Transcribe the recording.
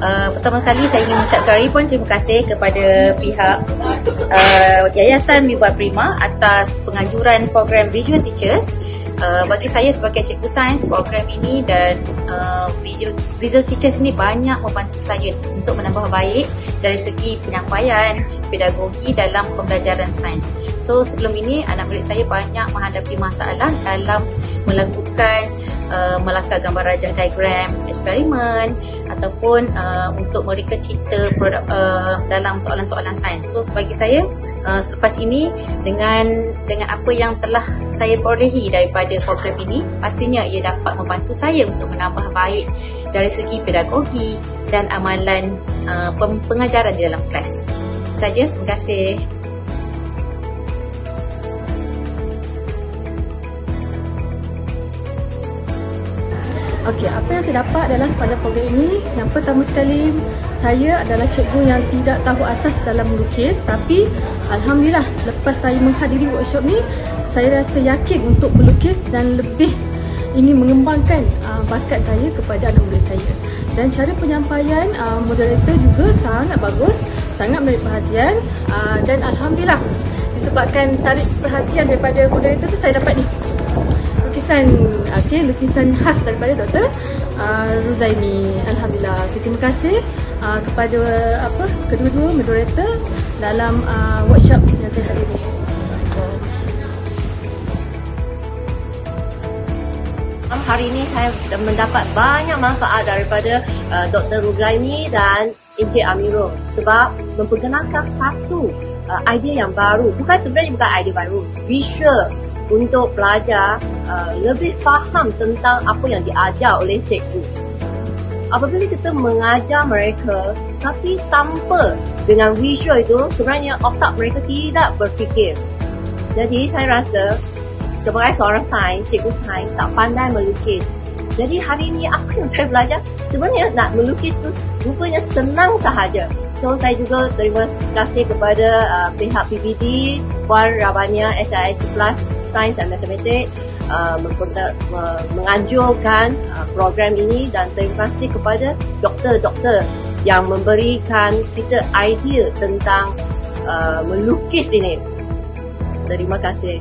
Pertama kali saya ingin mengucapkan ribuan terima kasih kepada pihak Yayasan Mibal Prima atas penganjuran program Visual Teachers. Bagi saya sebagai cikgu sains, program ini dan Visual Teachers ini banyak membantu saya untuk menambah baik dari segi penyampaian, pedagogi dalam pembelajaran sains. So sebelum ini anak murid saya banyak menghadapi masalah dalam melakukan melakar gambar rajah diagram eksperimen ataupun untuk mereka cipta produk dalam soalan-soalan sains. So bagi saya selepas ini dengan apa yang telah saya perolehi daripada program ini, pastinya ia dapat membantu saya untuk menambah baik dari segi pedagogi dan amalan pengajaran di dalam kelas. Itu saja, terima kasih. Okey, apa yang saya dapat adalah sepanjang program ini, yang pertama sekali, saya adalah cikgu yang tidak tahu asas dalam melukis, tapi alhamdulillah selepas saya menghadiri workshop ni, saya rasa yakin untuk melukis dan lebih ingin mengembangkan bakat saya kepada anak murid saya. Dan cara penyampaian moderator juga sangat bagus, sangat menarik perhatian, dan alhamdulillah disebabkan tarik perhatian daripada moderator tu, saya dapat ni lukisan khas daripada Dr. Ruzaimi. Alhamdulillah. Terima kasih kepada kedua-dua moderator dalam workshop yang saya hadiri. Hari ini saya mendapat banyak manfaat daripada Dr. Ruzaimi dan Encik Amirul sebab memperkenalkan satu idea yang baru. Sebenarnya bukan idea baru, visual untuk pelajar lebih faham tentang apa yang diajar oleh cikgu. Apabila kita mengajar mereka tapi tanpa dengan visual itu, sebenarnya otak mereka tidak berfikir. Jadi saya rasa sebagai seorang sains, cikgu sains tak pandai melukis. Jadi hari ini apa yang saya belajar, sebenarnya nak melukis tu rupanya senang sahaja. So saya juga terima kasih kepada pihak PBD, Puan Rabania SIIC Plus Sains dan Matematik menganjurkan program ini, dan terima kasih kepada doktor-doktor yang memberikan kita idea tentang melukis ini. Terima kasih.